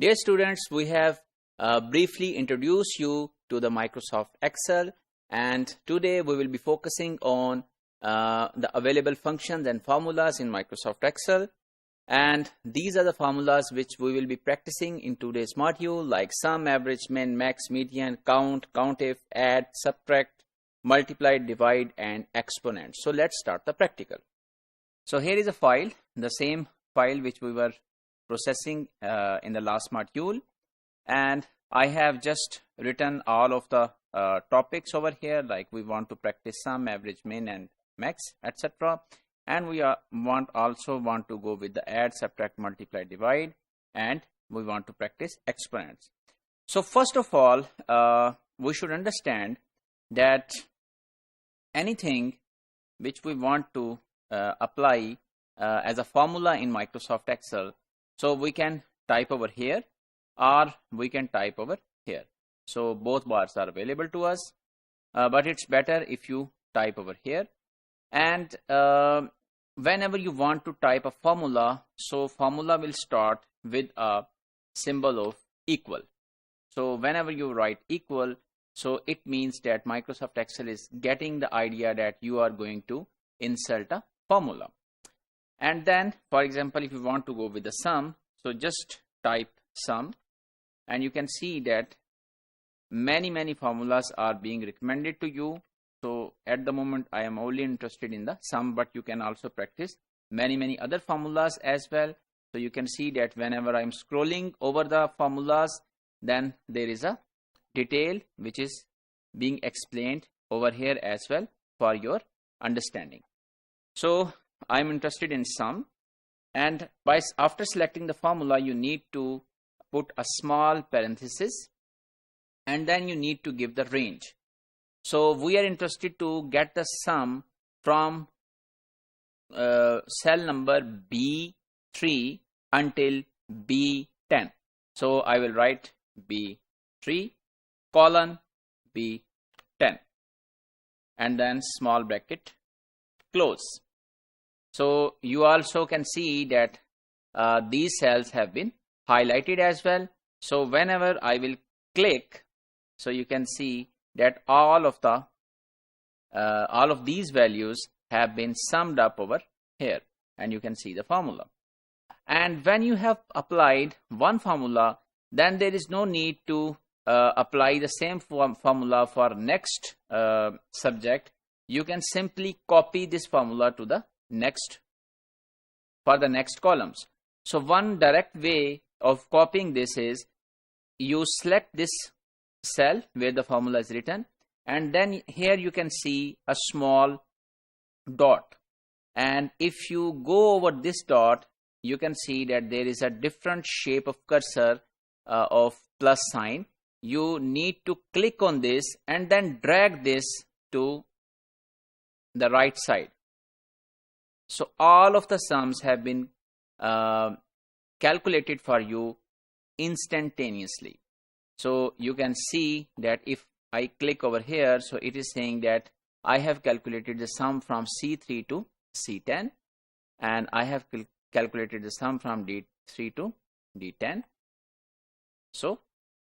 Dear students, we have briefly introduced you to the Microsoft Excel, and today we will be focusing on the available functions and formulas in Microsoft Excel. And these are the formulas which we will be practicing in today's module, like sum, average, min, max, median, count, countif, add, subtract, multiply, divide, and exponent. So let's start the practical. So here is a file, the same file which we were processing in the last module, and I have just written all of the topics over here, like we want to practice sum, average, min, and max, etc. And we also want to go with the add, subtract, multiply, divide, and we want to practice exponents. So first of all, we should understand that anything which we want to apply as a formula in Microsoft Excel, so we can type over here or we can type over here. So both bars are available to us, but it's better if you type over here. And whenever you want to type a formula, so formula will start with a symbol of equal. So whenever you write equal, so it means that Microsoft Excel is getting the idea that you are going to insert a formula. And then, for example, if you want to go with the sum, so just type sum, and you can see that many formulas are being recommended to you. So at the moment I am only interested in the sum, but you can also practice many other formulas as well. So you can see that whenever I'm scrolling over the formulas, then there is a detail which is being explained over here as well for your understanding. So I'm interested in sum, and after selecting the formula, you need to put a small parenthesis, and then you need to give the range. So we are interested to get the sum from cell number B3 until B10. So I will write B3 colon B10 and then small bracket close. So you also can see that these cells have been highlighted as well. So whenever I will click, so you can see that all of these values have been summed up over here, and you can see the formula. And when you have applied one formula, then there is no need to apply the same formula for next subject. You can simply copy this formula to the next columns. So one direct way of copying this is you select this cell where the formula is written, and then here you can see a small dot, and if you go over this dot, you can see that there is a different shape of cursor of plus sign. You need to click on this and then drag this to the right side. So all of the sums have been calculated for you instantaneously. So you can see that if I click over here, so it is saying that I have calculated the sum from C3 to C10, and I have calculated the sum from D3 to D10. So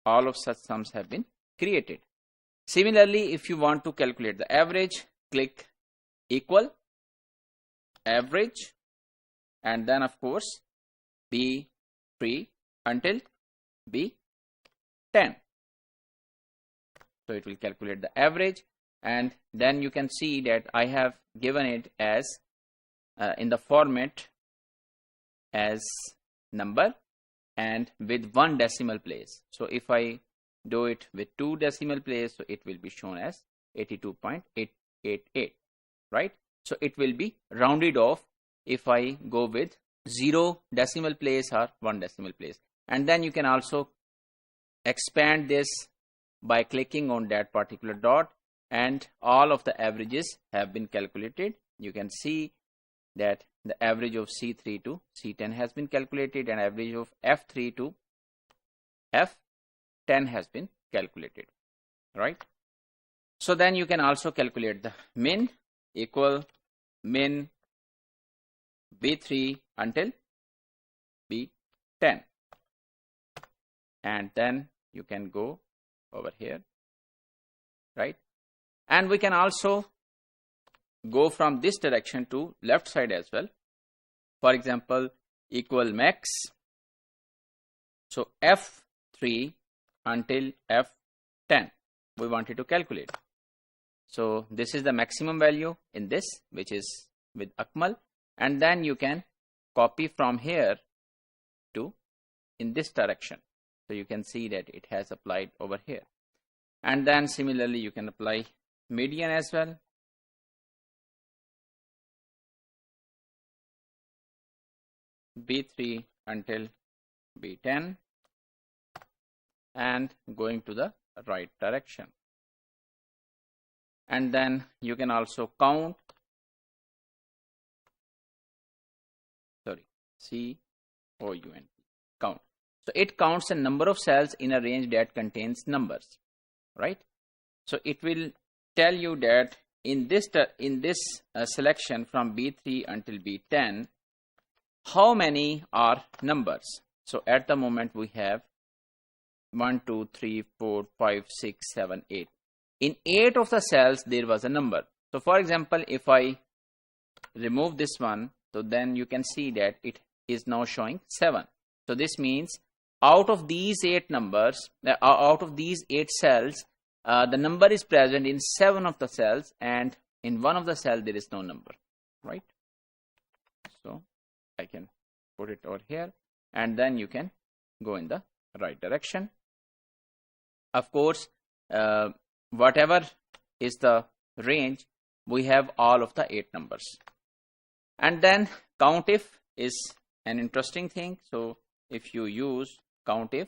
all of such sums have been created. Similarly, if you want to calculate the average, click equal average, and then of course B3 until B10. So it will calculate the average, and then you can see that I have given it as in the format as number and with 1 decimal place. So if I do it with 2 decimal place, so it will be shown as 82.888, right? So it will be rounded off if I go with 0 decimal place or 1 decimal place. And then you can also expand this by clicking on that particular dot, and all of the averages have been calculated. You can see that the average of C3 to C10 has been calculated, and average of F3 to F10 has been calculated, right? So then you can also calculate the min, equal min B3 until B10. and then you can go over here, right? And we can also go from this direction to left side as well. For example, equal max. So F3 until F10 we wanted to calculate. So this is the maximum value in this, which is with Akmal, and then you can copy from here to in this direction. So you can see that it has applied over here. And then similarly you can apply median as well. B3 until B10 and going to the right direction. And then you can also count, COUNT, count. So it counts the number of cells in a range that contains numbers, right? So it will tell you that in this selection from B3 until B10, how many are numbers. So at the moment we have 1, 2, 3, 4, 5, 6, 7, 8. In 8 of the cells there was a number. So for example, if I remove this one, so then you can see that it is now showing 7. So this means out of these 8 numbers, out of these 8 cells, the number is present in 7 of the cells, and in one of the cells there is no number, right? So I can put it over here, and then you can go in the right direction. Of course, whatever is the range, we have all of the 8 numbers. And then COUNTIF is an interesting thing. So if you use COUNTIF,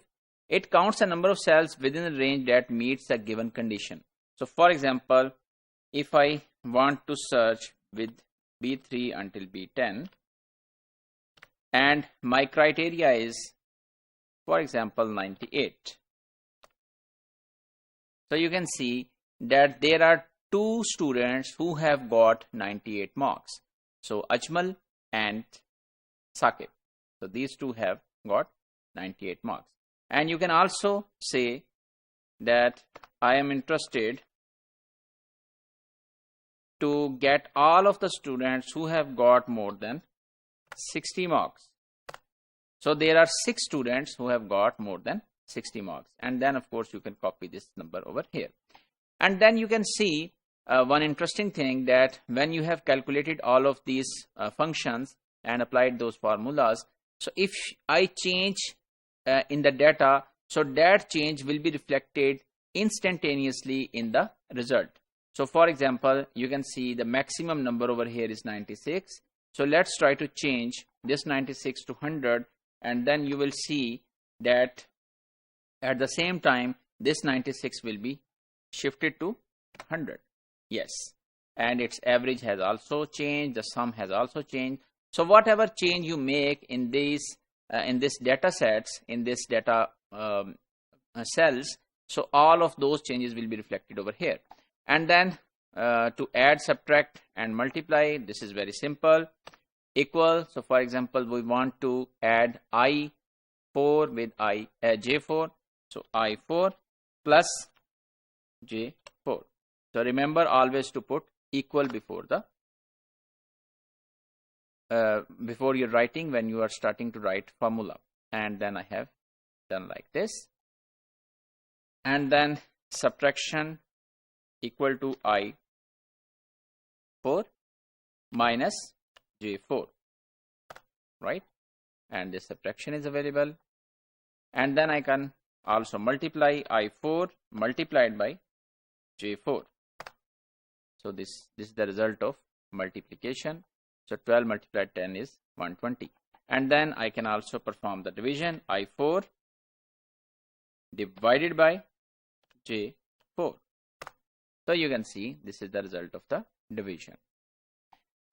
it counts the number of cells within the range that meets the given condition. So for example, if I want to search with B3 until B10, and my criteria is, for example, 98. So you can see that there are 2 students who have got 98 marks. So Ajmal and Saqib. So these 2 have got 98 marks. And you can also say that I am interested to get all of the students who have got more than 60 marks. So there are 6 students who have got more than 60 marks. And then of course you can copy this number over here. And then you can see one interesting thing, that when you have calculated all of these functions and applied those formulas, so if I change in the data, so that change will be reflected instantaneously in the result. So for example, you can see the maximum number over here is 96. So let's try to change this 96 to 100, and then you will see that at the same time this 96 will be shifted to 100. Yes, and its average has also changed, the sum has also changed. So whatever change you make in these in this data sets, in this data cells, so all of those changes will be reflected over here. And then to add, subtract and multiply, this is very simple. Equal, so for example, we want to add I4 with J4, so I4 plus J4. So remember always to put equal before the before you're writing, when you are starting to write formula. And then I have done like this. And then subtraction equal to I4 minus J4, right? And this subtraction is available. And then I can also multiply I4 multiplied by J4. So this is the result of multiplication. So 12 multiplied 10 is 120. And then I can also perform the division. I4 divided by J4. So you can see this is the result of the division.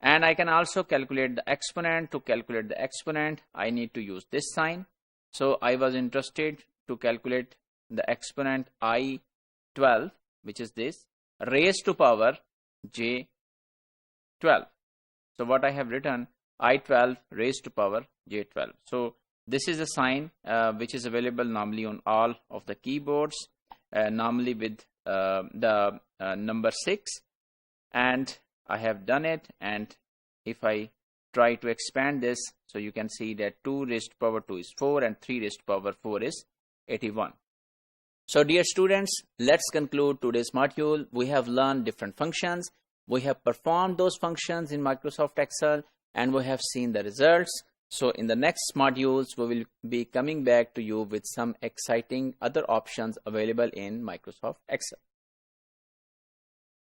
And I can also calculate the exponent. To calculate the exponent, I need to use this sign. So I was interested to calculate the exponent I12, which is this, raised to power J12. So what I have written, I12 raised to power J12. So This is a sign which is available normally on all of the keyboards, normally with the number 6, and I have done it. And if I try to expand this, so you can see that 2 raised to power 2 is 4 and 3 raised to power 4 is 81. So dear students, let's conclude today's module. We have learned different functions. We have performed those functions in Microsoft Excel and we have seen the results. So in the next modules, we will be coming back to you with some exciting other options available in Microsoft Excel.